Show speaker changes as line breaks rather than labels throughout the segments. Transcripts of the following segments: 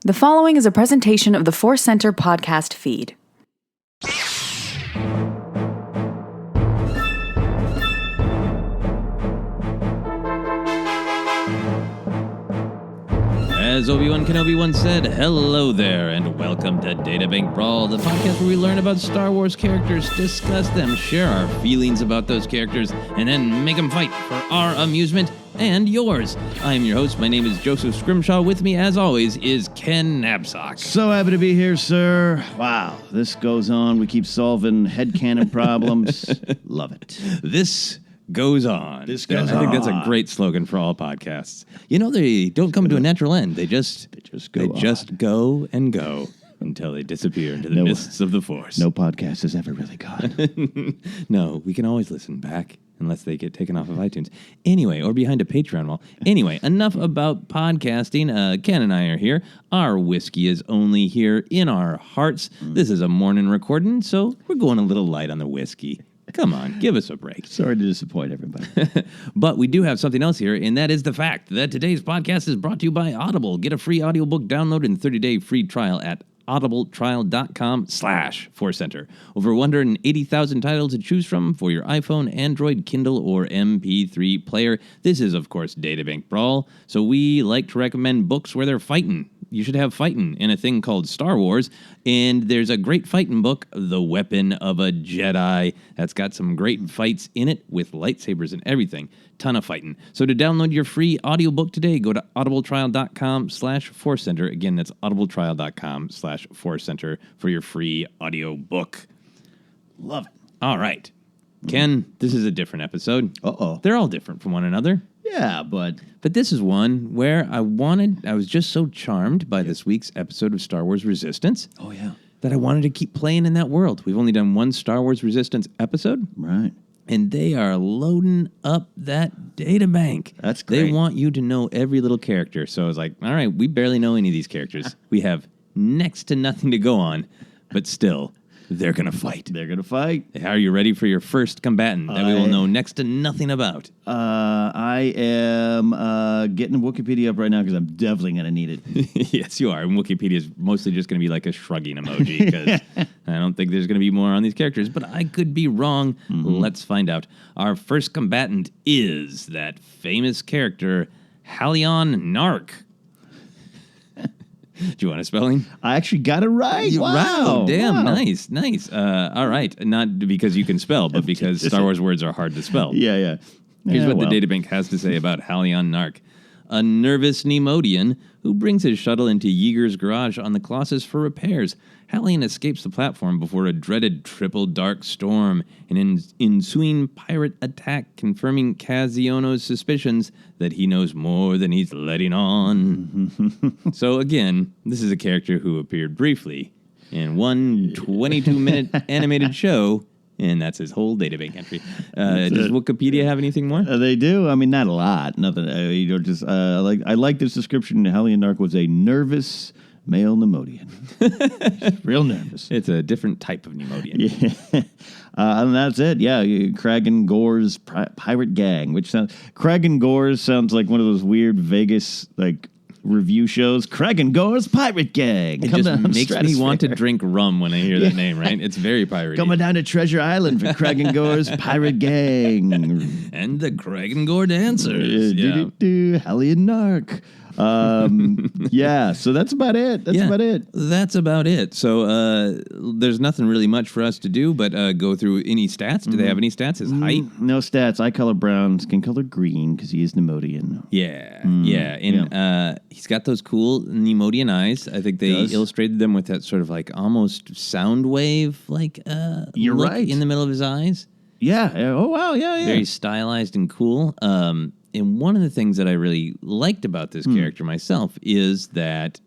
The following is a presentation of the ForceCenter podcast feed.
As Obi-Wan Kenobi once said, hello there, and welcome to Databank Brawl, the podcast where we learn about Star Wars characters, discuss them, share our feelings about those characters, and then make them fight for our amusement and yours. I am your host. My name is Joseph Scrimshaw. With me, as always, is Ken Napzok.
So happy to be here, sir. Wow, this goes on. We keep solving headcanon problems. Love it.
This goes on.
This goes
I think that's
on.
a great slogan for all podcasts. You know, they don't come to a natural end. They just go and go until they disappear into the mists of the Force.
No podcast has ever really gone.
No, we can always listen back unless they get taken off of iTunes. Anyway, or behind a Patreon wall. Anyway, enough about podcasting. Ken and I are here. Our whiskey is only here in our hearts. This is a morning recording, so we're going a little light on the whiskey. Come on, give us a break.
Sorry to disappoint everybody.
But we do have something else here, and that is the fact that today's podcast is brought to you by Audible. Get a free audiobook download and 30-day free trial at audibletrial.com/ForceCenter. Over 180,000 titles to choose from for your iPhone, Android, Kindle, or MP3 player. This is, of course, Databank Brawl, so we like to recommend books where they're fighting. You should have fighting in a thing called Star Wars, and there's a great fighting book, The Weapon of a Jedi, that's got some great fights in it with lightsabers and everything. Ton of fighting. So to download your free audiobook today, go to audibletrial.com/ForceCenter. Again, that's audibletrial.com/ForceCenter for your free audiobook.
Love it.
All right. Ken, this is a different episode.
Uh-oh.
They're all different from one another.
Yeah, but
this is one where I was just so charmed by this week's episode of Star Wars Resistance.
Oh, yeah.
That I wanted to keep playing in that world. We've only done one Star Wars Resistance episode.
Right.
And they are loading up that data bank.
That's great.
They want you to know every little character. So I was like, all right, we barely know any of these characters. We have next to nothing to go on, but still, they're going to fight.
They're going to fight.
Are you ready for your first combatant that we will know next to nothing about?
I am getting Wikipedia up right now because I'm definitely going to need it.
Yes, you are. And Wikipedia is mostly just going to be like a shrugging emoji because I don't think there's going to be more on these characters, but I could be wrong. Mm-hmm. Let's find out. Our first combatant is that famous character, Hallion Nark. Do you want a spelling?
I actually got it right.
Wow. Damn, nice. All right. Not because you can spell, but because Star Wars words are hard to spell.
Yeah.
Here's what the databank has to say about Hallion Nark. A nervous Nemodian who brings his shuttle into Yeager's garage on the Colossus for repairs. Hallion escapes the platform before a dreaded triple dark storm, an ensuing pirate attack confirming Kaziono's suspicions that he knows more than he's letting on. So again, this is a character who appeared briefly in one 22-minute animated show, and that's his whole databank entry. Does Wikipedia have anything more?
They do. I mean, not a lot. Nothing. I like this description. Hallion Nark was a nervous male Nemodian. Real nervous.
It's a different type of Nemodian.
Yeah. And that's it. Yeah, Kragan Gore's pirate gang, which sounds Kragan Gore's sounds like one of those weird Vegas review shows. Kragan Gore's pirate gang.
It just makes me want to drink rum when I hear that name, right? It's very piratey.
Coming down to Treasure Island for Kragan Gore's pirate gang.
And the Kragan Gore dancers.
Hallion Nark. Yeah, so that's about it.
That's about it. So there's nothing really much for us to do but go through any stats. Do they have any stats? His height?
No stats. Eye color brown, skin color green because he is Nemodian.
Yeah. And he's got those cool Nemodian eyes. I think they illustrated them with that sort of like almost sound wave
You're
look
right.
in the middle of his eyes.
Yeah. Oh, wow. Yeah.
Very stylized and cool. And one of the things that I really liked about this character myself is that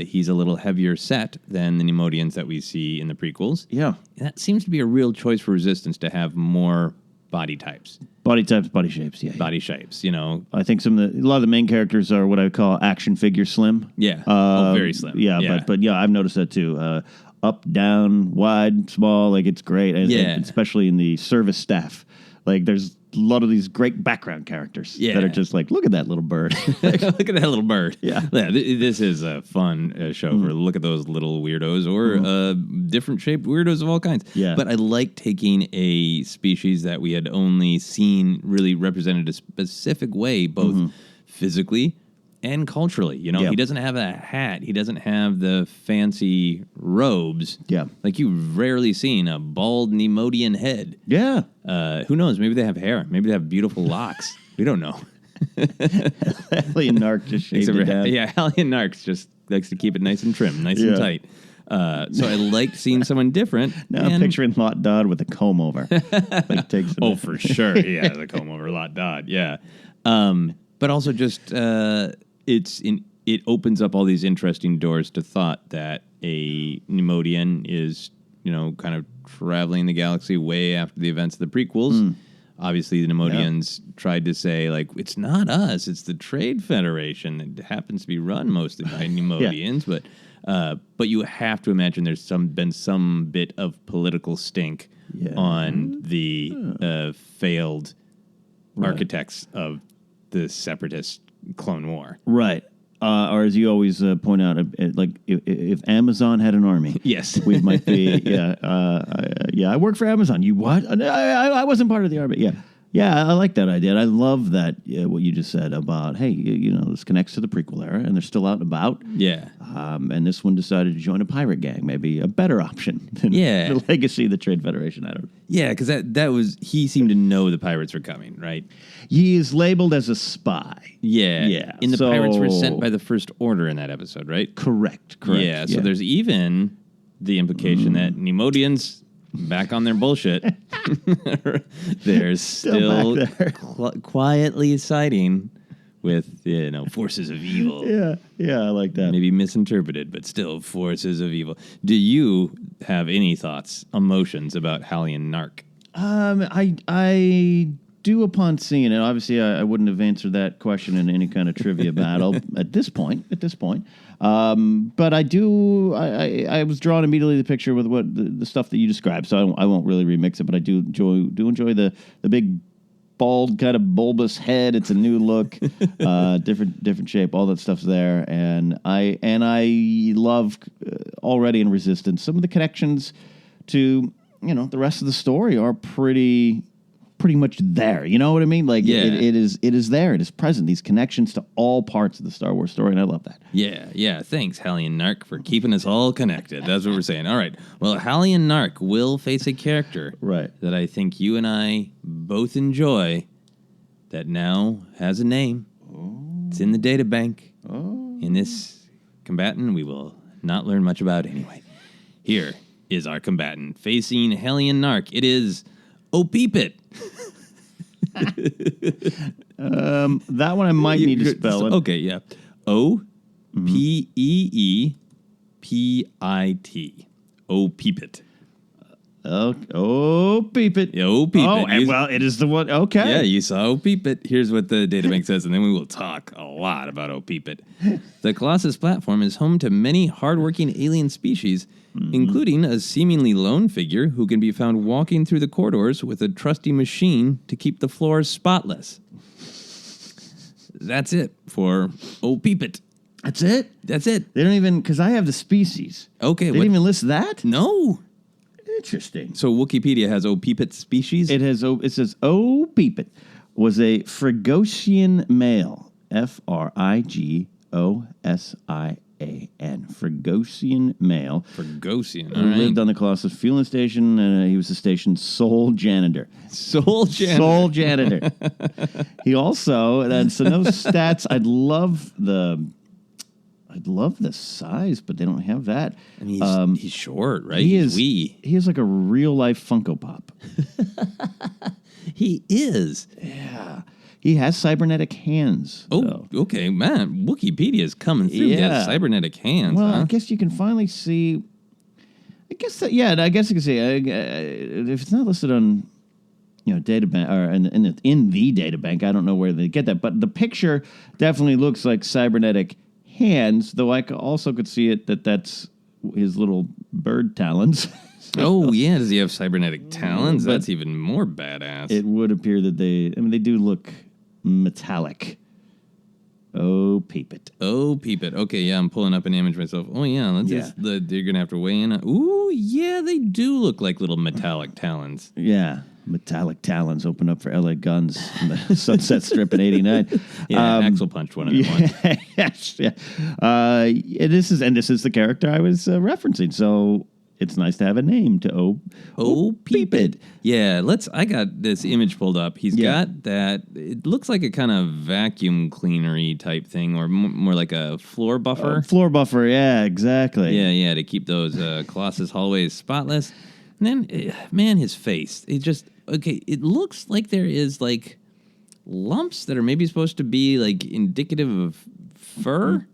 he's a little heavier set than the Nemodians that we see in the prequels.
Yeah.
That seems to be a real choice for Resistance to have more body types.
Body types, body shapes, yeah.
Body shapes, you know.
I think a lot of the main characters are what I would call action figure slim.
Yeah. Very slim.
Yeah. But yeah, I've noticed that too. Up, down, wide, small, like it's great.
Yeah.
Especially in the service staff. Like there's lot of these great background characters
Yeah.
that are just like, look at that little bird.
Look at that little bird.
Yeah.
This is a fun show for look at those little weirdos or different shaped weirdos of all kinds.
Yeah.
But I like taking a species that we had only seen really represented a specific way, both physically and culturally. You know,
Yeah.
he doesn't have a hat. He doesn't have the fancy robes.
Yeah.
Like you've rarely seen a bald Nemodian head.
Yeah.
Who knows? Maybe they have hair. Maybe they have beautiful locks. We don't know.
Hallion Nark just shaved it down.
Yeah, Hallion Nark just likes to keep it nice and trim, nice
Yeah.
and tight. So I liked seeing someone different.
Now I'm picturing Lot Dodd with a comb over. Like takes it
Oh, for sure. Yeah, the comb over Lot Dodd. Yeah. But also just it opens up all these interesting doors to thought that a Nemodian is, kind of traveling the galaxy way after the events of the prequels. Obviously, the Nemodians tried to say, like, it's not us, it's the Trade Federation. It happens to be run mostly by Nemodians, but you have to imagine there's been some bit of political stink on the failed architects of the Separatist Clone War.
Right. Or as you always point out, like if Amazon had an army,
Yes.
we might be. I work for Amazon. You what? I wasn't part of the army. Yeah. I like that idea. And I love that what you just said about hey, this connects to the prequel era, and they're still out and about.
Yeah.
And this one decided to join a pirate gang, maybe a better option than the legacy of the Trade Federation. I don't know.
Yeah, because that was he seemed to know the pirates were coming, right?
He is labeled as a spy.
Yeah. And the pirates were sent by the First Order in that episode, right?
Correct.
Yeah, so there's even the implication that Nemodians, back on their bullshit, they're still quietly siding with, forces of evil.
Yeah, I like that.
Maybe misinterpreted, but still forces of evil. Do you have any thoughts, emotions about Hallion Nark?
I do upon seeing it. Obviously, I wouldn't have answered that question in any kind of trivia battle at this point. But I do. I was drawn immediately to the picture with what the stuff that you described. So I won't really remix it. But I do enjoy the big bald kind of bulbous head. It's a new look, different shape. All that stuff's there, and I love already in Resistance some of the connections to the rest of the story are pretty much there. You know what I mean? Like it is there. It is present. These connections to all parts of the Star Wars story, and I love that.
Yeah. Thanks, Hallion Nark, for keeping us all connected. That's what we're saying. All right. Well, Hallion Nark will face a character that I think you and I both enjoy that now has a name. It's in the databank. In this combatant we will not learn much about anyway. Here is our combatant facing Hallion Nark. It is Opeepit.
That one I might need to spell it.
Okay, yeah. Opeepit. Opeepit.
Opeepit.
Yeah, Opeepit.
Oh, and well, it is the one. Okay.
Yeah, you saw Opeepit. Here's what the databank says, and then we will talk a lot about Opeepit. The Colossus platform is home to many hardworking alien species, including a seemingly lone figure who can be found walking through the corridors with a trusty machine to keep the floors spotless. That's it for Opeepit.
That's it?
That's it.
They don't even, because I have the species.
Okay.
They didn't even list that?
No.
Interesting.
So Wikipedia has Opeepit species?
It says Opeepit was a Frigosian male. Frigosian. Frigosian male.
Frigosian.
Who lived on the Colossus fueling station, and he was the station's sole janitor.
Sole janitor.
Sole janitor. He also, and so no stats. I'd love the size, but they don't have that.
And he's short, right?
He's
wee.
He is like a real life Funko Pop.
He is.
Yeah. He has cybernetic hands.
Oh, okay, man. Wikipedia's coming through.
Yeah.
He has cybernetic hands.
Well,
huh?
I guess you can finally see. I guess you can see if it's not listed on, databank or in the databank. I don't know where they get that, but the picture definitely looks like cybernetic hands. Though I also could see it that's his little bird talons.
Oh, yeah. Does he have cybernetic talons? That's even more badass.
It would appear that they do look metallic. Opeepit.
Opeepit. Okay, yeah, I'm pulling up an image myself. Oh, yeah, you're going to have to weigh in. Ooh, yeah, they do look like little metallic talons.
Yeah, metallic talons open up for LA Guns on the Sunset Strip in '89.
Yeah, Axel punched one of them once.
Yes, yeah. This is the character I was referencing, so it's nice to have a name to
Opeepit. Yeah, I got this image pulled up. He's got that, it looks like a kind of vacuum cleanery type thing, or more like a floor buffer.
Floor buffer, yeah, exactly.
Yeah, to keep those Colossus hallways spotless. And then, man, his face. It looks like there is, like, lumps that are maybe supposed to be, like, indicative of fur,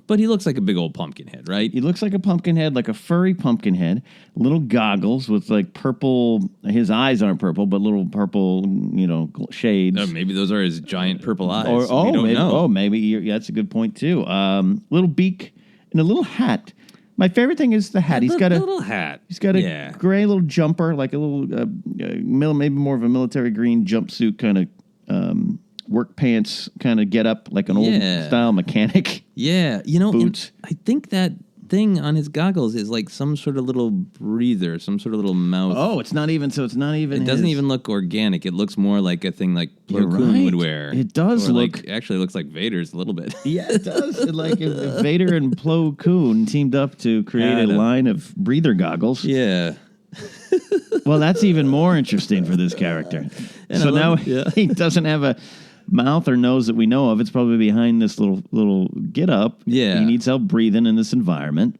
but he looks like a big old pumpkin head, right?
He looks like a pumpkin head, like a furry pumpkin head. Little goggles with like purple. His eyes aren't purple, but little purple, shades.
Maybe those are his giant purple eyes.
We don't
maybe,
know. Oh, maybe that's a good point too. Little beak and a little hat. My favorite thing is the hat. He's got a
little hat.
He's got a gray little jumper, like a little, maybe more of a military green jumpsuit kind of. Work pants kind of get up like an old style mechanic.
Yeah,
boots.
I think that thing on his goggles is like some sort of little breather, some sort of little mouth.
Oh, it's not even. It
doesn't even look organic. It looks more like a thing like Plo Koon would wear.
It does look.
Actually, looks like Vader's a little bit.
Yeah, it does. Like if Vader and Plo Koon teamed up to create a line of breather goggles.
Yeah.
Well, that's even more interesting for this character. So now he doesn't have a mouth or nose that we know of. It's probably behind this little get up.
Yeah.
He needs help breathing in this environment.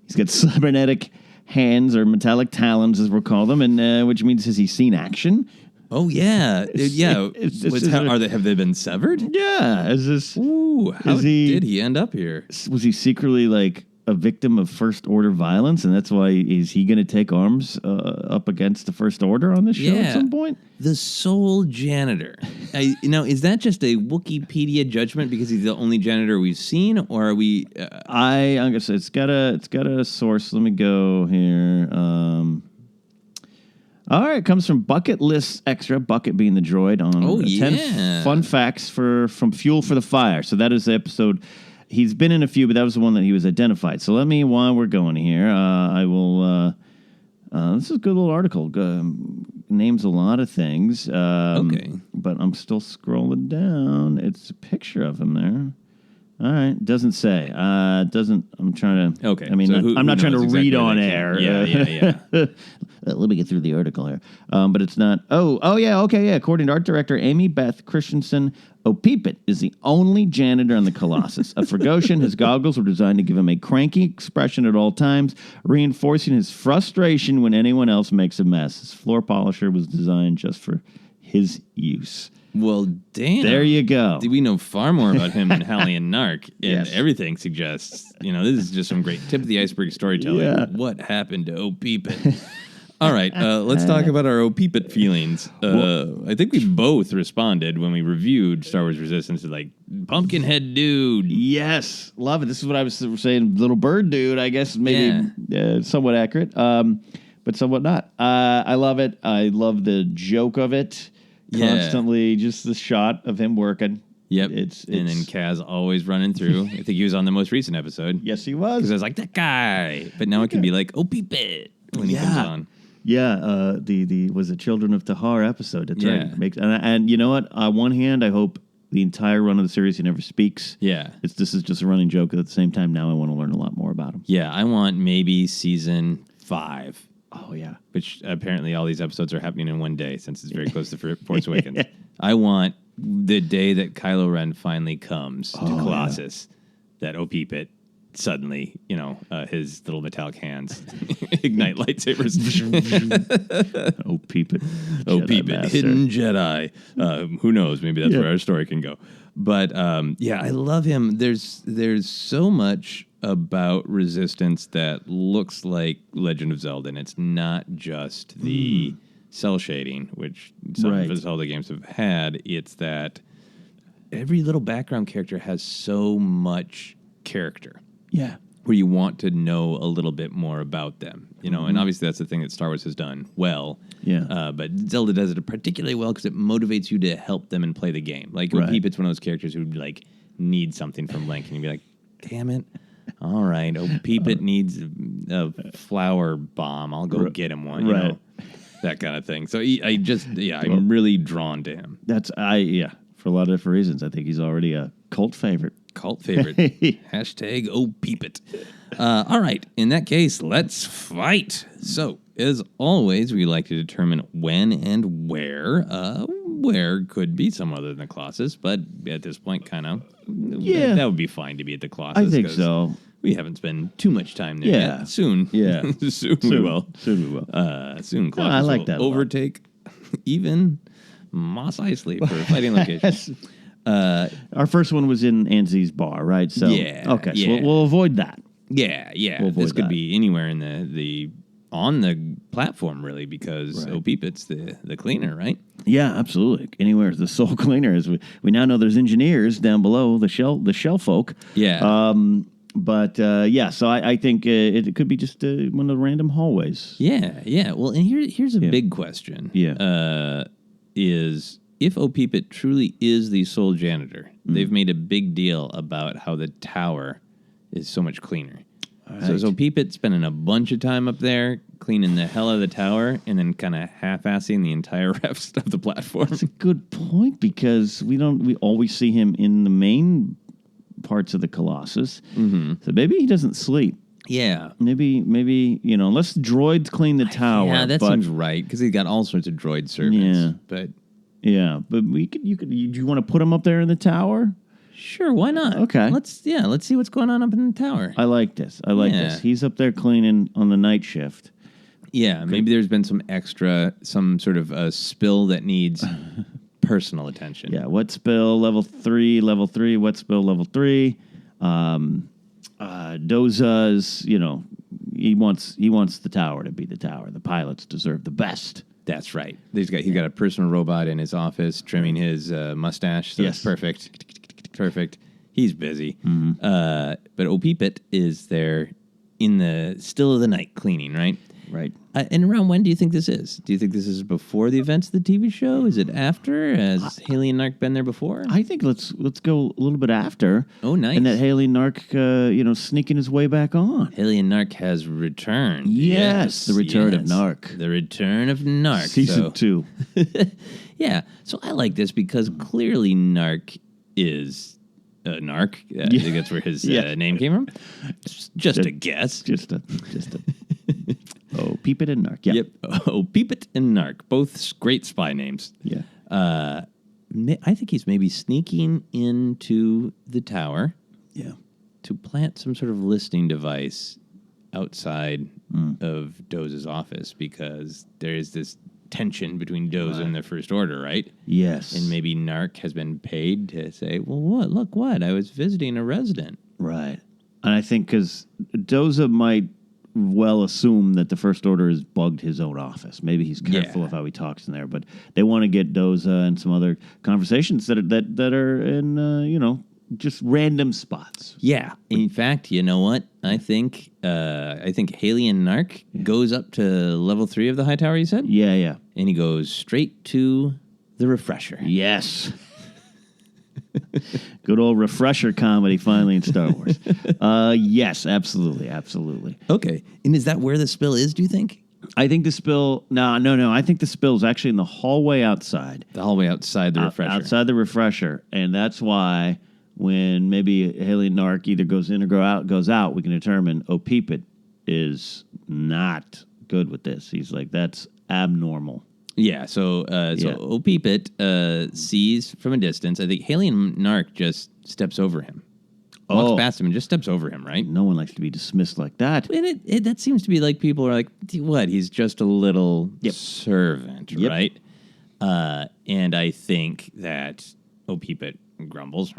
He's got cybernetic hands or metallic talons, as we'll call them, and which means has he seen action?
Oh yeah, have they been severed?
Yeah.
How did he end up here?
Was he secretly like a victim of First Order violence, and that's why is he going to take arms up against the First Order on this show at some point?
The sole janitor. Is that just a Wikipedia judgment because he's the only janitor we've seen, or are we?
I'm gonna say it's got a source. Let me go here. All right, it comes from Bucket List Extra, Bucket being the droid on 10 fun facts from Fuel for the Fire. So that is the episode. He's been in a few, but that was the one that he was identified. So while we're going here, I will. This is a good little article. Names a lot of things.
Okay.
But I'm still scrolling down. It's a picture of him there. All right. Doesn't say. Doesn't. I'm trying to.
Okay.
I mean, I'm not trying to read on air.
Yeah.
Let me get through the article here. But it's not. Oh, yeah. Okay, yeah. According to art director Amy Beth Christensen, Opeepit is the only janitor on the Colossus. A Fragosian, his goggles were designed to give him a cranky expression at all times, reinforcing his frustration when anyone else makes a mess. His floor polisher was designed just for his use.
Well, damn.
There you go.
We know far more about him than Hallion Nark, and
Yes.
everything suggests, this is just some great tip of the iceberg storytelling.
Yeah.
What happened to Opeepit? All right, let's talk about our Opeepit feelings. I think we both responded when we reviewed Star Wars Resistance, like, Pumpkinhead dude.
Yes. Love it. This is what I was saying, little bird dude, I guess, maybe somewhat accurate, but somewhat not. I love it. I love the joke of it. Constantly, just the shot of him working.
Yep. And then Kaz always running through. I think he was on the most recent episode.
Yes, he was.
Because I was like, that guy. But now it can be like, Opeepit when he comes on.
Yeah, the was a Children of Tahar episode. That's right.
Yeah.
And you know what? On one hand, I hope the entire run of the series he never speaks.
Yeah.
This is just a running joke. At the same time, now I want to learn a lot more about him.
Yeah, I want maybe season 5.
Oh, yeah.
Which apparently all these episodes are happening in one day since it's very close to Force Awakens. I want the day that Kylo Ren finally comes to Colossus, that Opeepit suddenly, his little metallic hands ignite lightsabers. Opeepit, hidden Jedi. Who knows? Maybe that's where our story can go. But I love him. There's so much about Resistance that looks like Legend of Zelda, and it's not just the cell shading, which some of the Zelda games have had. It's that every little background character has so much character.
Yeah.
where you want to know a little bit more about them, and obviously that's the thing that Star Wars has done well.
Yeah.
But Zelda does it particularly well because it motivates you to help them and play the game. Like
Right.
Opeepit's one of those characters who like need something from Link, and you'd be like, damn it. All right, Opeepit needs a flower bomb. I'll go get him one,
Right.
that kind of thing. So I'm really drawn to him.
For a lot of different reasons. I think he's already a cult favorite.
Cult favorite. Hashtag Opeepit. All right, in that case, let's fight. So, as always, we like to determine when and where. Where could be some other than the Colossus, but at this point, kind of, that would be fine to be at the Colossus.
I think so.
We haven't spent too much time there
Yeah.
yet. Soon.
Yeah.
Soon we will.
Soon we will.
Soon Colossus
I like
will
that a lot.
overtake even Mos Eisley for a fighting location.
Our first one was in Anzi's bar, right? So okay, so we'll avoid that.
Yeah.
We'll avoid
This could
that.
be anywhere in the on the platform, really, because
Right.
Opeepit's the cleaner, right?
Yeah, absolutely. Anywhere the soul cleaner is. We now know there's engineers down below the shell folk.
Yeah.
So I think it could be just one of the random hallways.
Yeah. Well, and here's a big question.
Yeah.
Is if Opeepit truly is the sole janitor, they've made a big deal about how the tower is so much cleaner. So Opeepit spending a bunch of time up there cleaning the hell out of the tower and then kind of half-assing the entire rest of the platform.
That's a good point because we always see him in the main parts of the Colossus. Mm-hmm. So maybe he doesn't sleep.
Yeah.
Maybe unless droids clean the tower.
Yeah, that seems right because he's got all sorts of droid servants.
Yeah.
But
but do you want to put him up there in the tower?
sure, why not?
Okay.
Let's see what's going on up in the tower.
I like this.
Yeah.
He's up there cleaning on the night shift.
Yeah, maybe there's been some sort of spill that needs personal attention.
Yeah, wet spill level 3, wet spill level 3. Doza's, he wants the tower to be the tower. The pilots deserve the best.
That's right. He's got a personal robot in his office trimming his mustache. So
Yes.
that's perfect. He's busy.
Mm-hmm.
But Opeepit is there in the still of the night cleaning, right?
Right.
And around when do you think this is? Do you think this is before the events of the TV show? Is it after? Has Hallion Nark been there before?
I think let's go a little bit after.
Oh, nice.
And that Hallion Nark, sneaking his way back on.
Hallion Nark has returned.
Yes, the return of Nark.
The return of Nark.
Season 2.
Yeah, so I like this because clearly Nark is Nark. I think that's where his name came from. Just a guess.
Just a. Oh, Peepit and Nark. Yeah.
Yep. Oh, Peepit and Nark, both great spy names.
Yeah.
I think he's maybe sneaking into the tower.
Yeah.
To plant some sort of listening device outside of Doza's office because there is this tension between Doza and the First Order, right?
Yes.
And maybe Nark has been paid to say, well, what? I was visiting a resident.
Right. And I think because Doza might well assume that the First Order has bugged his own office. Maybe he's careful of how he talks in there, but they want to get Doza and some other conversations that are in, just random spots.
Yeah. In fact, you know what? I think Hallion Nark goes up to level 3 of the high tower, you said?
Yeah.
And he goes straight to the refresher.
Yes. Good old refresher comedy finally in Star Wars. Yes, absolutely.
Okay. And is that where the spill is, do you think?
I think the spill... No. I think the spill is actually in the hallway outside.
The hallway outside the refresher.
Outside the refresher. And that's why when maybe Hallion Nark either goes in or goes out, we can determine Opeepit is not good with this. He's like, that's abnormal.
Yeah, so Opeepit sees from a distance. I think Hallion Nark just steps over him. Walks past him and just steps over him, right?
No one likes to be dismissed like that.
And that seems to be like people are like, what? He's just a little servant, right? And I think that Opeepit grumbles.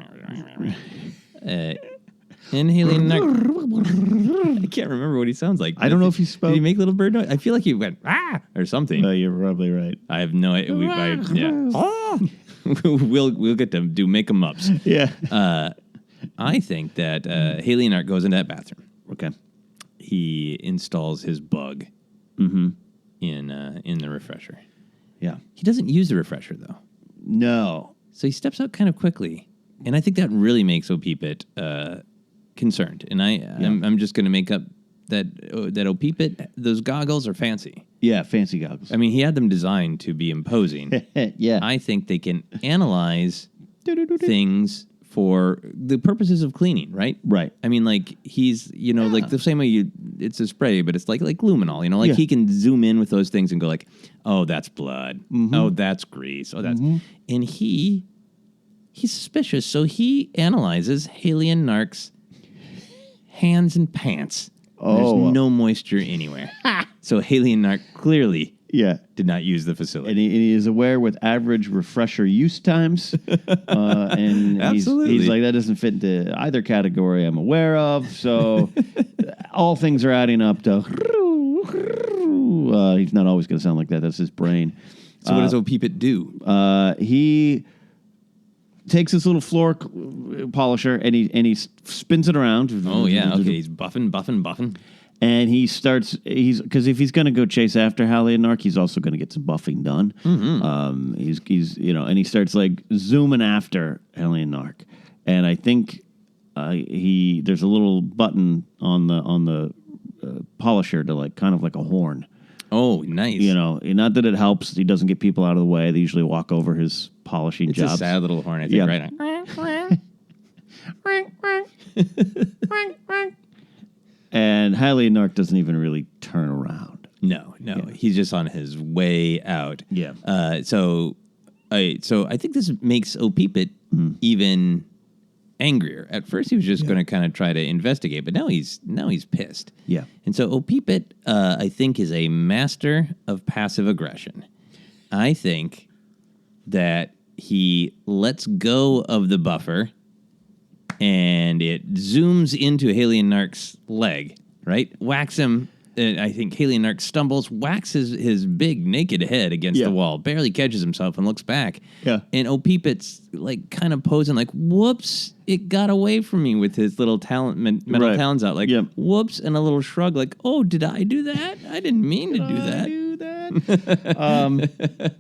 And Hallion Nark, I can't remember what he sounds like.
I don't know if he spoke.
Did he make little bird noise? I feel like he went, or something.
No, you're probably right.
I have no idea. We'll get to do make 'em ups.
Yeah.
I think that Hallion Nark goes into that bathroom.
Okay.
he installs his bug in the refresher.
Yeah.
He doesn't use the refresher, though.
No.
So he steps out kind of quickly. And I think that really makes Opeepit concerned. And I'm just going to make up that Opeepit, those goggles are fancy.
Yeah, fancy goggles.
I mean, he had them designed to be imposing.
Yeah.
I think they can analyze things for the purposes of cleaning, right?
Right.
I mean, like, he's, like the same way it's a spray, but it's like luminol, he can zoom in with those things and go like, oh, that's blood. Oh, that's grease. Oh, that's, and he's suspicious. So he analyzes Hallion Nark's hands and pants.
Oh.
There's no moisture anywhere. So Hallion Nark clearly
Yeah.
did not use the facility.
And he is aware with average refresher use times. And
Absolutely.
he's like, that doesn't fit into either category I'm aware of. So all things are adding up to... he's not always going to sound like that. That's his brain.
So what does Opeepit do?
He takes his little floor polisher and he spins it around.
Oh, yeah. Okay, he's buffing.
And because if he's going to go chase after Hallion Nark, he's also going to get some buffing done. He's and he starts like zooming after Hallion Nark. And I think there's a little button on the polisher to like kind of like a horn.
Oh, nice.
Not that it helps. He doesn't get people out of the way. They usually walk over his polishing
It's
jobs.
a sad little horn, I think, right?
And Hallion Nark doesn't even really turn around.
No. He's just on his way out.
Yeah.
So I think this makes Opeepit even angrier. At first, he was just going to kind of try to investigate, but now he's pissed.
Yeah.
And so Opeepit, I think, is a master of passive aggression. I think that he lets go of the buffer and it zooms into Hallion Nark's leg, right? Whacks him. I think Hallion Nark stumbles, whacks his big naked head against the wall, barely catches himself and looks back.
Yeah.
And Opeepit's like kind of posing like, whoops, it got away from me with his little metal talons out. Like, whoops, and a little shrug like, oh, did I do that? I didn't mean to do that.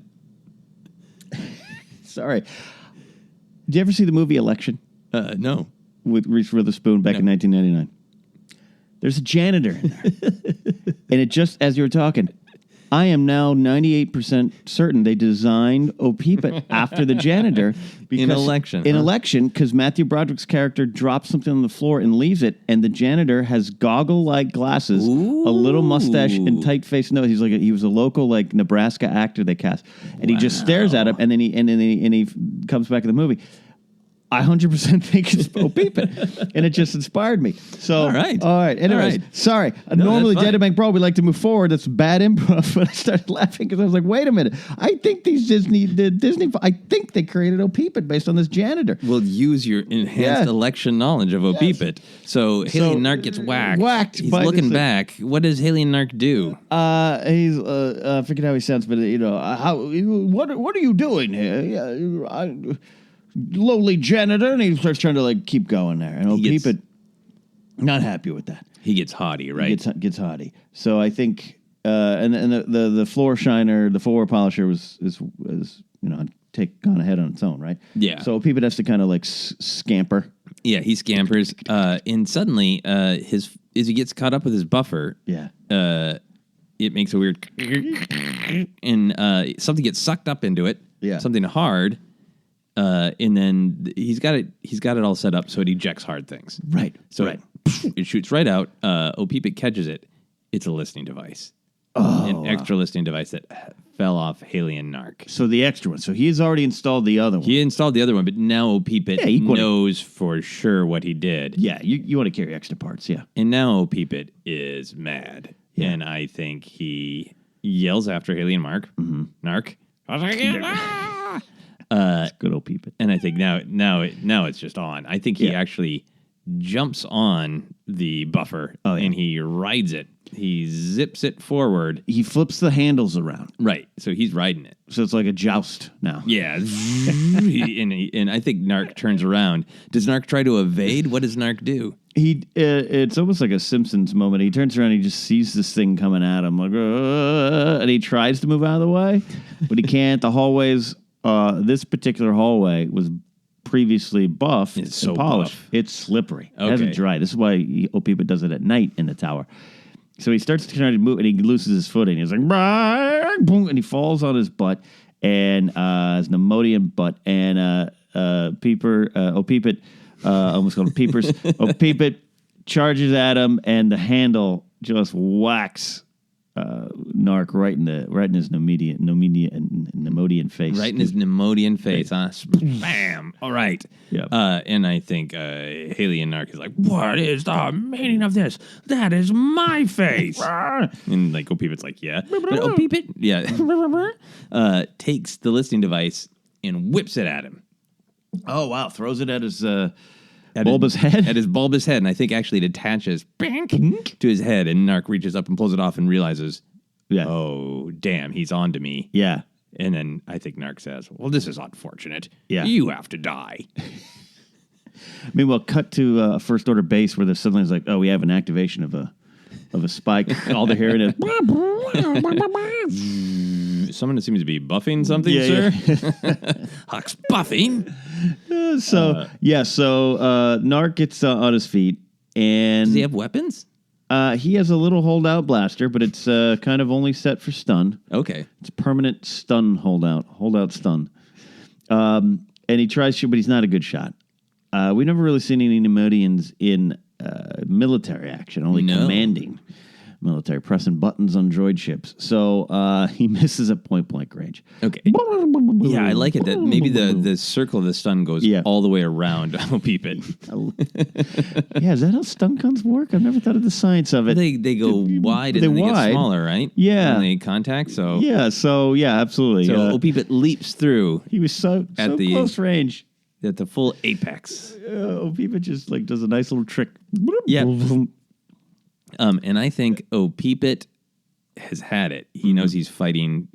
Sorry. Did you ever see the movie Election?
No.
With Reese Witherspoon back in 1999. There's a janitor in there. And it just, as you were talking, I am now 98% certain they designed Opeepit after the janitor.
In Election.
In Election, because Matthew Broderick's character drops something on the floor and leaves it, and the janitor has goggle-like glasses, a little mustache, and tight-faced nose. He was a local Nebraska actor they cast, and he just stares at him, and then he comes back in the movie. I 100% think it's Opeepit, and it just inspired me. So,
all right.
Anyways, sorry. Normally, Databank Brawl, we like to move forward. That's bad improv, but I started laughing because I was like, wait a minute. I think I think they created Opeepit based on this janitor.
We'll use your enhanced election knowledge of Opeepit. So Hallion Nark gets whacked. He's looking back. What does Hallion Nark do?
He's I forget how he sounds, but what are you doing here? Lowly janitor, and he starts trying to keep going there. And Opeepit, not happy with that.
He gets haughty, right?
He gets haughty. So I think, and the floor shiner, the floor polisher is gone ahead on its own, right?
Yeah.
So Opeepit has to kind of scamper.
Yeah, he scampers, and suddenly, as he gets caught up with his buffer, it makes a weird, and something gets sucked up into it.
Yeah.
Something hard. And then he's got it all set up so it ejects hard things.
Right.
So it shoots right out. Opeepit catches it. It's a listening device. An extra listening device that fell off Hallion Nark.
So the extra one. So he's already installed the other one.
He installed the other one, but now Opeepit knows for sure what he did.
Yeah, you want to carry extra parts, yeah.
And now Opeepit is mad. Yeah. And I think he yells after Hallion Nark.
Good Opeepit.
And I think now it's just on. I think he actually jumps on the buffer and he rides it. He zips it forward.
He flips the handles around.
Right. So he's riding it.
So it's like a joust now.
Yeah. and I think Nark turns around. Does Nark try to evade? What does Nark do?
It's almost like a Simpsons moment. He turns around, he just sees this thing coming at him, like, and he tries to move out of the way, but he can't. The hallways, this particular hallway was previously buffed
It's so
and polished.
buff.
It's slippery. It
Okay.
hasn't dried. This is why Opeepit does it at night in the tower. So he starts to try to move, and he loses his footing. He's like, boom, and he falls on his butt, and his Nemodian butt, and Opeepit, almost called him Peepers. Opeepit charges at him, and the handle just whacks Nark right in his Nemodian face.
Right in his Nemodian face. Bam. All right.
Yep.
And I think Hallion Nark is like, what is the meaning of this? That is my face. And like Opeepit's like, yeah. But Opeepit, takes the listening device and whips it at him.
Oh, wow. Throws it at his bulbous head?
At his bulbous head. And I think actually it attaches to his head. And Nark reaches up and pulls it off and realizes, oh, damn, he's on to me.
Yeah.
And then I think Nark says, well, this is unfortunate.
Yeah.
You have to die.
Meanwhile, cut to first order base where there's suddenly like, oh, we have an activation of a spike. All they're hearing is
Someone seems to be buffing something,
Yeah,
sir. Huck's buffing.
so Nark gets on his feet, and
Does he have weapons?
he has a little holdout blaster, but it's kind of only set for stun.
Okay.
It's permanent stun holdout stun. And he tries to, but he's not a good shot. We've never really seen any Nemodians in military action, only commanding military, pressing buttons on droid ships. So he misses at point blank range.
Okay. Yeah, I like it. That maybe the circle of the stun goes all the way around Opeepit.
Yeah, is that how stun guns work? I've never thought of the science of it.
They go wide and then they get smaller, right?
Yeah.
When they contact, so...
Yeah, absolutely.
So Opeepit leaps through
he was so close range.
at the full apex.
Opeepit just like does a nice little trick.
Yeah. And I think Opeepit has had it. He knows he's fighting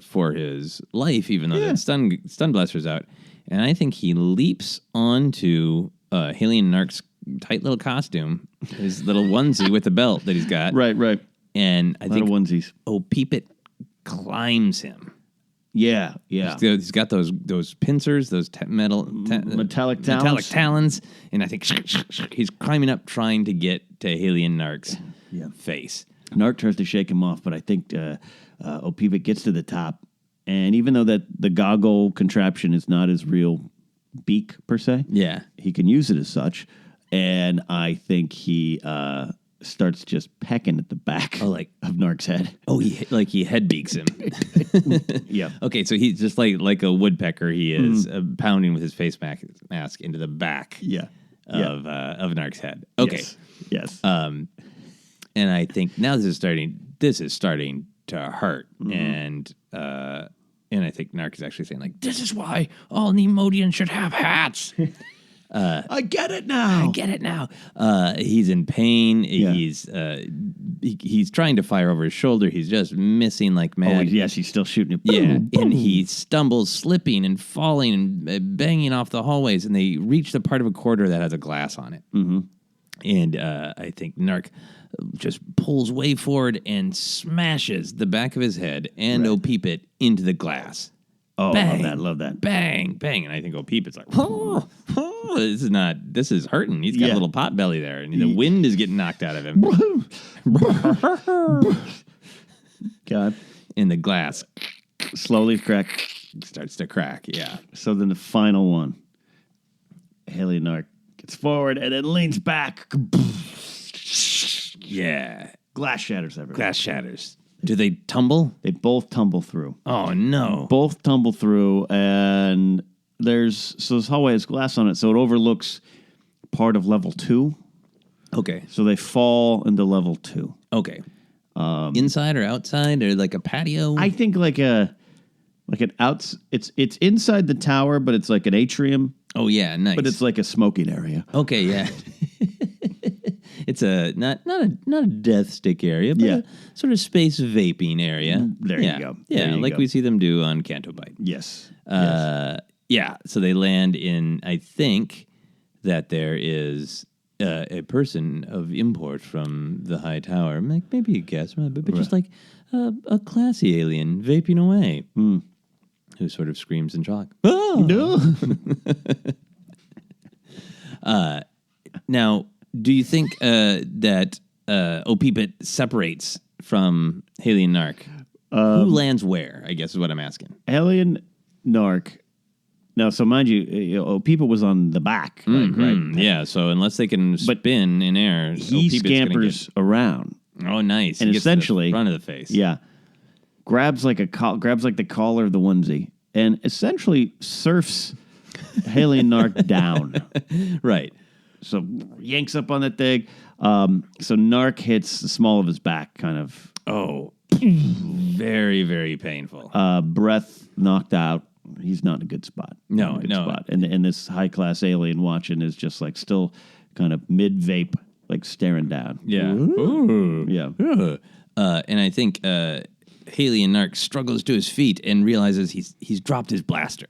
for his life, even though that stun blaster's out. And I think he leaps onto Hallion Nark's tight little costume, his little onesie with the belt that he's got.
Right.
And I think
onesies.
Opeepit climbs him.
Yeah.
He's got those pincers, those
metallic talons.
Metallic talons, and I think he's climbing up, trying to get to Hallion Nark's face.
Nark tries to shake him off, but I think Opeepit gets to the top, and even though that the goggle contraption is not his real beak per se, he can use it as such, and I think he starts just pecking at the back of Nark's head.
Oh, he head beaks him.
Yeah.
Okay, so he's just like a woodpecker. He is pounding with his face mask into the back. Of Nark's head. Okay.
Yes.
And I think now this is starting to hurt, and I think Nark is actually saying like, "This is why all Nemodians should have hats."
I get it now.
He's in pain.
Yeah.
He's trying to fire over his shoulder. He's just missing like mad.
Oh, yes, he's still shooting it.
Yeah,
Boom, boom.
and he stumbles, slipping and falling and banging off the hallways, and they reach the part of a corridor that has a glass on it. Mm-hmm. And I think Nark just pulls way forward and smashes the back of his head and Opeepit into the glass.
Oh,
Bang,
love that.
Bang, bang. And I think Opeepit's like, this is hurting. He's got a little pot belly there, and the wind is getting knocked out of him.
God.
And the glass
Slowly crack.
starts to crack, yeah.
So then the final one. Hallion Nark gets forward and then leans back.
Yeah.
Glass shatters everywhere.
Glass shatters. Do they tumble?
They both tumble through.
Oh, no.
Both tumble through, and this hallway has glass on it, so it overlooks part of level 2.
Okay.
So they fall into level 2.
Okay. Inside or outside or like a patio?
I think it's inside the tower, but it's like an atrium.
Oh, yeah, nice.
But it's like a smoking area.
Okay, yeah. It's a not a death stick area, but a sort of space vaping area.
There you go.
Yeah,
There you
like
go.
we see them do on Canto Bite.
Yes.
Yeah, so they land in, I think that there is a person of import from the high tower, maybe a guest, but just like a classy alien vaping away, who sort of screams in shock. Oh!
No.
Now, do you think that Opeepit separates from Hallion Nark? Who lands where, I guess is what I'm asking.
Hallion Nark. Now, so mind you, people was on the back, right?
Yeah, so unless they can spin in air,
He
Opeepit's
scampers around.
Oh, nice.
And
He gets to the
essentially,
front of the face.
Yeah. Grabs like the collar of the onesie and essentially surfs Hallion Nark down.
Right.
So yanks up on that thing. So Nark hits the small of his back, kind of.
Oh, very, very painful.
Breath knocked out. He's not in a good spot.
No,
Not in a good
no.
spot. And this high class alien watching is just like still kind of mid vape, like staring down.
Yeah. Ooh.
Yeah.
And I think Hallion Nark struggles to his feet and realizes he's dropped his blaster.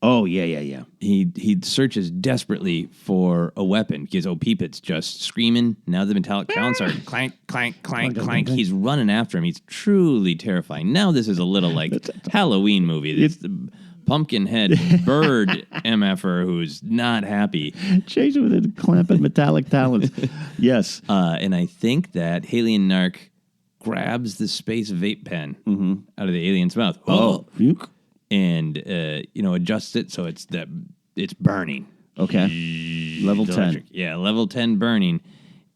Oh, yeah.
He searches desperately for a weapon because Opeepit's just screaming. Now the metallic talons are clank, clank, clank, clank. He's running after him. He's truly terrifying. Now this is a little like Halloween movie. It's the pumpkin-head bird MFer who's not happy.
Chase it with his clamping metallic talons. Yes.
And I think that Hallion Nark grabs the space vape pen out of the alien's mouth.
Oh.
And adjusts it so it's burning.
Okay. Level 10.
Electric. Yeah, level 10 burning,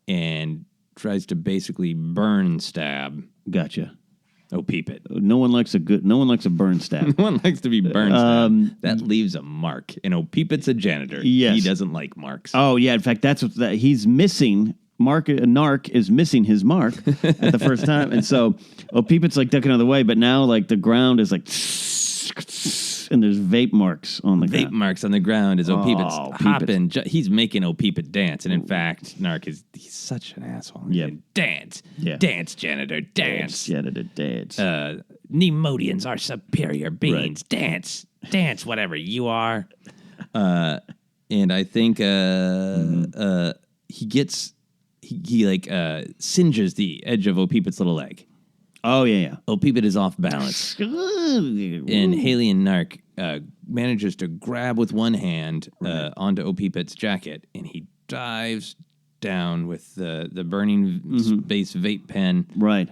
and tries to basically burn stab
Gotcha.
Opeepit.
No one likes a burn stab.
No one likes to be burned stab. That leaves a mark. And Opeepit's a janitor.
Yes.
He doesn't like marks.
Oh yeah, in fact that's what he's missing. Nark is missing his mark at the first time, and so Opeepit's like ducking out of the way, but now like the ground is like and there's vape marks on the
Vape
ground.
marks on the ground as Opeepit's
Opeepit.
hopping. He's making Opeepit dance, and in fact, Nark he's such an asshole.
Yeah.
Dance.
Yeah.
Dance, janitor, dance.
Janitor dance.
Nemodians are superior beings.
Right.
Dance, whatever you are. And I think he singes the edge of Opeepit's little leg.
Oh yeah.
Opeepit is off balance, and Hallion Nark manages to grab with one hand onto Opeepit's jacket, and he dives down with the burning space vape pen.
Right.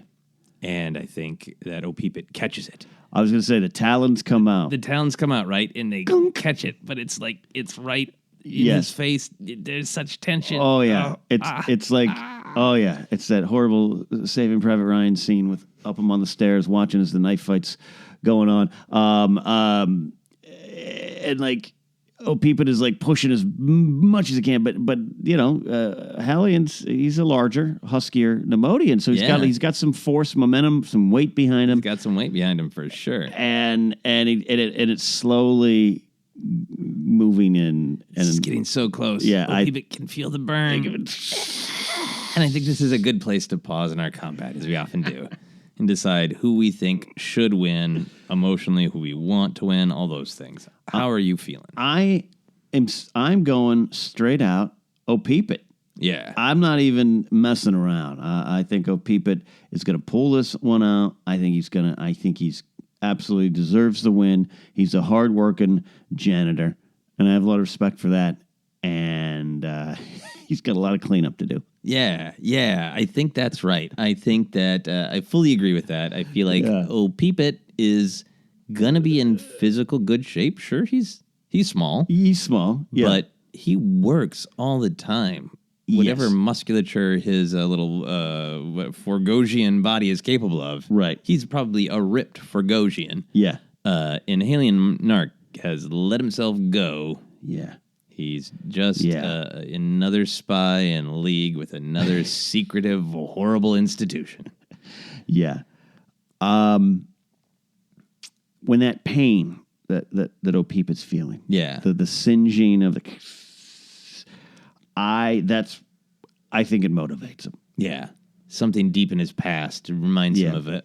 And I think that Opeepit catches it.
I was going to say the talons come out.
The talons come out, right, and they catch it, but it's like it's right in his face. There's such tension.
Oh yeah. It's that horrible Saving Private Ryan scene with up him on the stairs watching as the knife fight's going on. And like Opeepit is like pushing as much as he can, but Hallion's he's a larger, huskier Nemodian, so he's got some force, momentum, some weight behind him.
He's got some weight behind him for sure.
And it's slowly moving in, and
It's getting so close.
Yeah,
Opeepit can feel the burn. And I think this is a good place to pause in our combat, as we often do, and decide who we think should win emotionally, who we want to win, all those things. How are you feeling?
I'm going straight out Opeepit.
Yeah.
I'm not even messing around. I think Opeepit is going to pull this one out. I think he's absolutely deserves the win. He's a hardworking janitor, and I have a lot of respect for that. And he's got a lot of cleanup to do.
Yeah, I think that's right. I think that I fully agree with that. I feel like Opeepit is gonna be in physical good shape. Sure, he's small.
He's small, yeah.
But he works all the time. Whatever musculature his little Forgosian body is capable of.
Right.
He's probably a ripped Forgosian.
Yeah.
And Hallion Nark has let himself go.
Yeah.
He's just another spy in league with another secretive, horrible institution.
Yeah. When that pain that Opeepit's feeling,
Yeah.
the singeing of I think it motivates him.
Yeah. Something deep in his past reminds him of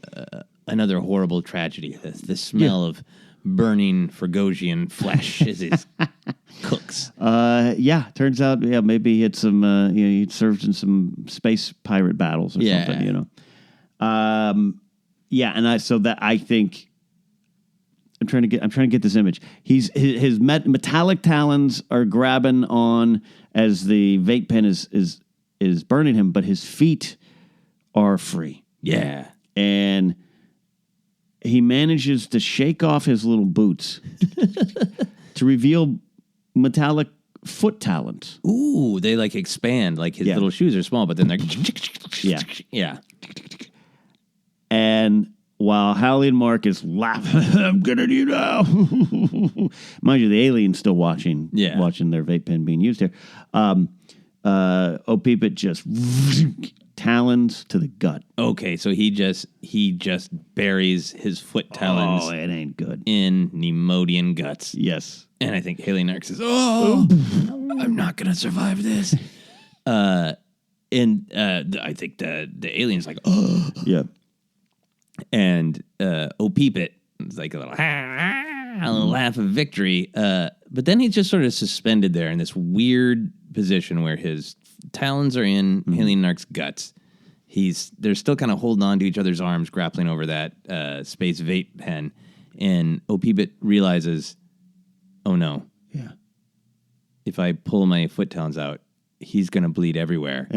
another horrible tragedy. The smell of burning Fergosian flesh as it cooks.
Turns out, maybe he had some, he served in some space pirate battles or something, I think I'm trying to get this image. His metallic talons are grabbing on as the vape pen is burning him, but his feet are free.
Yeah.
And he manages to shake off his little boots to reveal metallic foot talons.
Ooh, they like expand. Like his little shoes are small, but then they're yeah.
And while Hallion Nark is laughing, I'm getting you now. Mind you, the alien's still watching their vape pen being used here. Opeepit just talons to the gut.
Okay, so he just buries his foot talons.
Oh, it ain't good.
In Nemodian guts.
Yes.
And I think Hallion Nark says, I'm not going to survive this. I think the alien's like, oh.
Yeah.
And Opeepit is like a little laugh of victory. But then he's just sort of suspended there in this weird position where his talons are in Hallion Nark's guts. They're still kind of holding on to each other's arms, grappling over that space vape pen. And Opeepit realizes, oh no.
Yeah.
If I pull my foot talons out, he's going to bleed everywhere.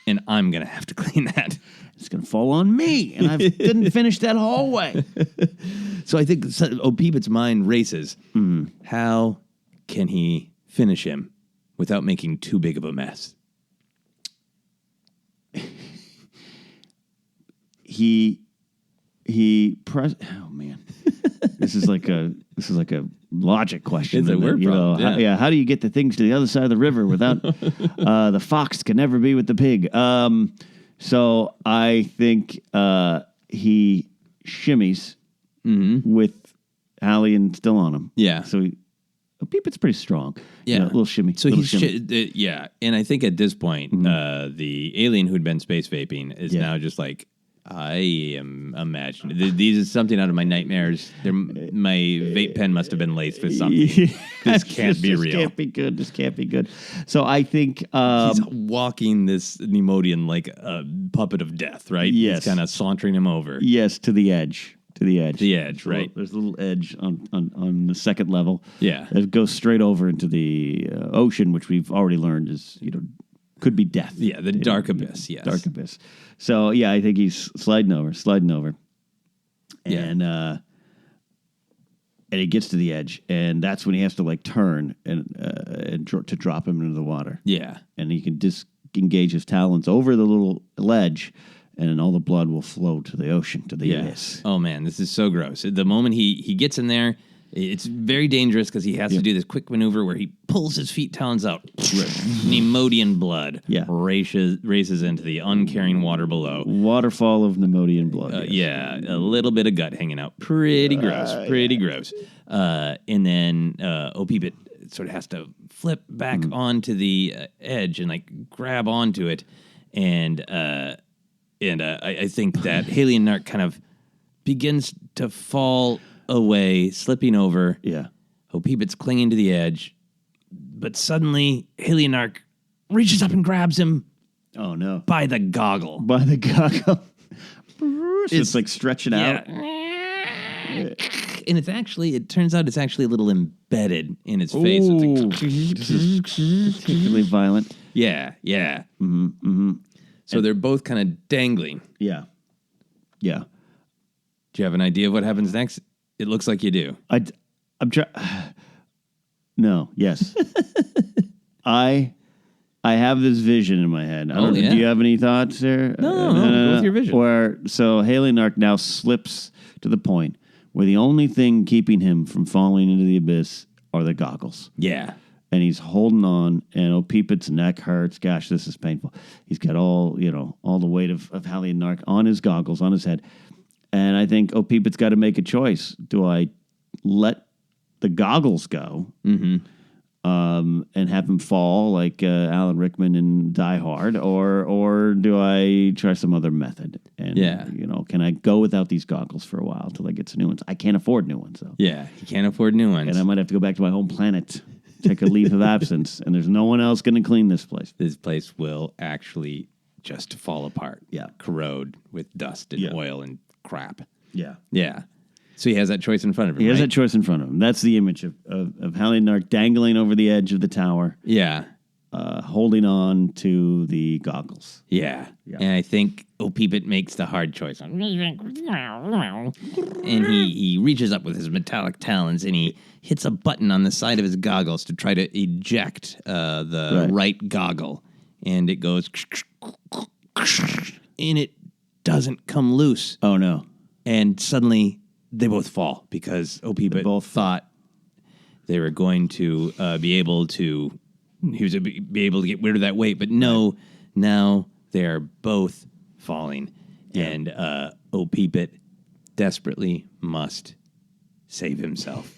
And I'm going to have to clean that.
It's going to fall on me. And I didn't finish that hallway.
So I think Opeepit's mind races. How can he finish him without making too big of a mess?
Oh man, this is like a logic question.
It's a word problem.
How do you get the things to the other side of the river without the fox can never be with the pig? So I think he shimmies with Hallion still on him.
Yeah.
So Opeepit's pretty strong.
Yeah,
a little shimmy.
So he's and I think at this point, the alien who'd been space vaping is now just like, I am imagining these is something out of my nightmares. My vape pen must have been laced with something. This can't be real.
This can't be good. So I think
he's walking this Nemodian like a puppet of death, right?
Yes,
he's kind of sauntering him over.
Yes, to the edge. The edge,
right?
There's a little edge on the second level.
Yeah,
it goes straight over into the ocean, which we've already learned is could be death.
Yeah, the dark abyss. Yes,
dark abyss. So yeah, I think he's sliding over, and he gets to the edge, and that's when he has to like turn and to drop him into the water.
Yeah,
and he can disengage his talons over the little ledge. And then all the blood will flow to the ocean, to the abyss.
Oh, man, this is so gross. The moment he gets in there, it's very dangerous because he has to do this quick maneuver where he pulls his feet talons out. Nemodian blood races into the uncaring water below.
Waterfall of Nemodian blood.
Yeah, a little bit of gut hanging out. Pretty gross. And then Opeepit sort of has to flip back onto the edge and like grab onto it. And I think that Hallion Nark kind of begins to fall away, slipping over.
Yeah.
Opeepit's clinging to the edge. But suddenly, Hallion Nark reaches up and grabs him.
Oh, no.
By the goggle.
It's like stretching out.
And it turns out it's actually a little embedded in his face.
Ooh.
It's like,
particularly violent.
Yeah. So they're both kind of dangling.
Yeah.
Do you have an idea of what happens next? It looks like you do.
I'm trying. No. Yes. I have this vision in my head. Do you have any thoughts there?
No. Go with your vision.
So Hallion Nark now slips to the point where the only thing keeping him from falling into the abyss are the goggles.
Yeah.
And he's holding on, and Opeepit's neck hurts. Gosh, this is painful. He's got all the weight of Hallion Nark on his goggles, on his head. And I think Opeepit's got to make a choice. Do I let the goggles go? and have him fall like Alan Rickman in Die Hard, or do I try some other method? And can I go without these goggles for a while till I get some new ones? I can't afford new ones, though.
Yeah, he can't afford new ones.
And I might have to go back to my home planet, take a leave of absence, and there's no one else going to clean this place.
This place will actually just fall apart.
Yeah.
Corrode with dust and oil and crap.
Yeah.
Yeah. So he has that choice in front of him,
He has
right?
that choice in front of him. That's the image of Hallion Nark dangling over the edge of the tower,
Yeah.
holding on to the goggles.
Yeah. And I think Opeepit makes the hard choice. And he reaches up with his metallic talons and he hits a button on the side of his goggles to try to eject the right goggle. And it goes... And it doesn't come loose.
Oh, no.
And suddenly they both fall because Opeepit both thought they were going to be able to... He was be able to get rid of that weight, but no, now they are both falling. Yeah. And Opeepit desperately must save himself.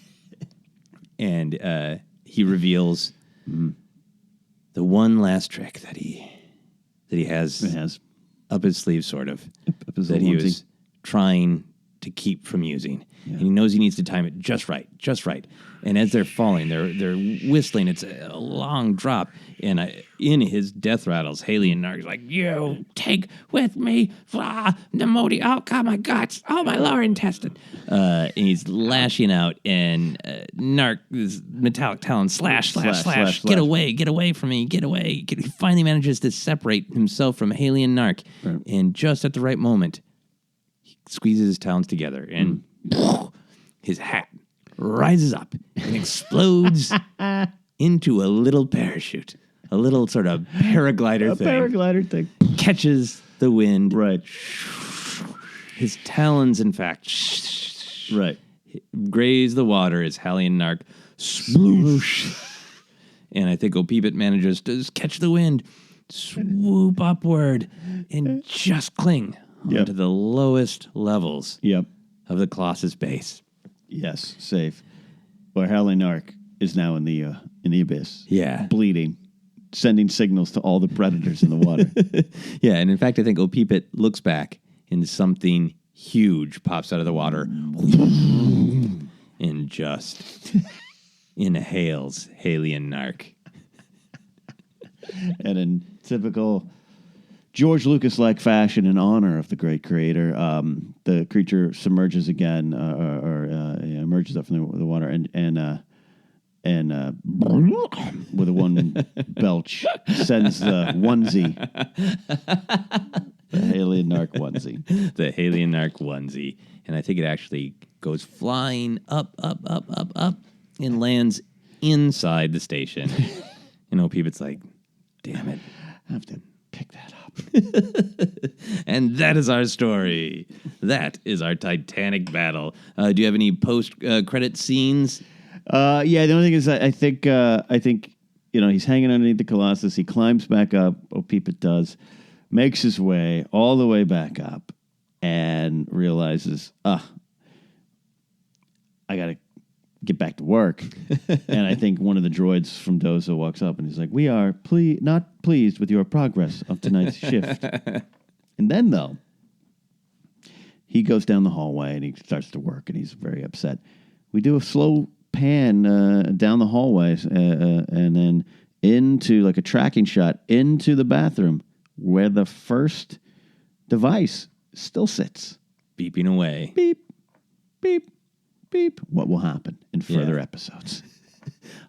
And he reveals the one last trick that he has up his sleeve, sort of, that he was trying to keep from using. Yeah. And he knows he needs to time it just right. And as they're falling, they're whistling. It's a long drop. And in his death rattles, Hallion Nark is like, "You take with me, Nemodia. Oh, God, my guts. Oh, my lower intestine." And he's lashing out. And Nark, this metallic talon, slash. Get away from me. Get away. He finally manages to separate himself from Hallion Nark. Right. And just at the right moment, he squeezes his talons together. And his hat rises up and explodes into a little parachute, a little sort of paraglider thing.
Paraglider thing.
Catches the wind.
Right.
His talons, in fact, graze the water as Hallion Nark sploosh. And I think Opeepit manages to catch the wind, swoop upward, and just cling onto the lowest levels of the Colossus base.
Yes, safe. Where Hallion Nark is now in the abyss.
Yeah.
Bleeding, sending signals to all the predators in the water.
Yeah, and in fact, I think Opeepit looks back and something huge pops out of the water and just inhales Hallion Nark. And
in typical George Lucas-like fashion, in honor of the great creator, the creature submerges again, emerges up from the water, and with a one belch sends the onesie, the Hallion Nark onesie,
and I think it actually goes flying up, and lands inside the station. And Opeepit's like, "Damn it,
I have to pick that up."
And that is our story. That is our Titanic battle. Do you have any post-credit scenes?
Yeah, the only thing is I think he's hanging underneath the Colossus. He climbs back up. Opeepit does, makes his way all the way back up, and realizes, I got to get back to work. And I think one of the droids from Doza walks up and he's like, "We are not pleased with your progress of tonight's shift." And then, though, he goes down the hallway and he starts to work and he's very upset. We do a slow pan down the hallways and then into, like a tracking shot, into the bathroom where the first device still sits.
Beeping away.
Beep, beep, beep. What will happen in further episodes?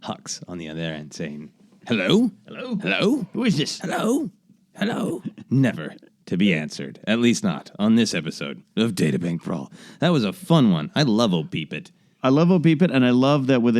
Hux on the other end saying, "Hello?
Hello?
Hello?
Who is this?
Hello? Hello?" Never to be answered. At least not on this episode of Databank Brawl. That was a fun one. I love Opeepit.
I love Opeepit, and I love that with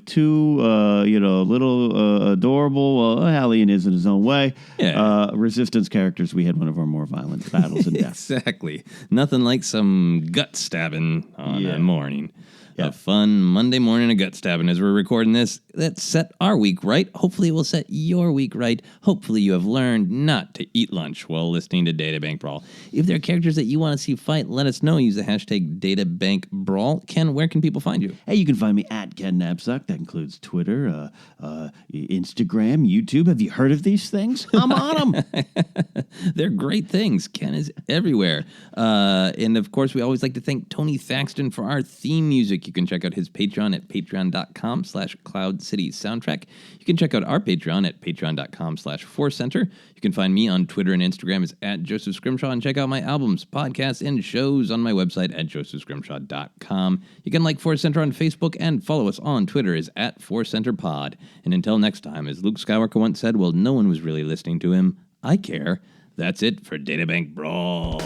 two little adorable, Hallion is in his own way, Resistance characters, we had one of our more violent battles in death.
Exactly. Nothing like some gut stabbing on a morning. A fun Monday morning of gut stabbing as we're recording this. That set our week right. Hopefully it will set your week right. Hopefully you have learned not to eat lunch while listening to Databank Brawl. If there are characters that you want to see fight, let us know. Use the hashtag Databank Brawl. Ken, where can people find you?
Hey, you can find me at Ken Napzok. That includes Twitter, Instagram, YouTube. Have you heard of these things? I'm on them.
They're great things. Ken is everywhere. And of course, we always like to thank Tony Thaxton for our theme music. You can check out his Patreon at patreon.com/CloudCitySoundtrack. You can check out our Patreon at patreon.com/ForceCenter. You can find me on Twitter and Instagram as at Joseph Scrimshaw, and check out my albums, podcasts, and shows on my website at josephscrimshaw.com. You can like ForceCenter on Facebook and follow us on Twitter as at ForceCenterPod. And until next time, as Luke Skywalker once said, well, no one was really listening to him. I care. That's it for Databank Brawl.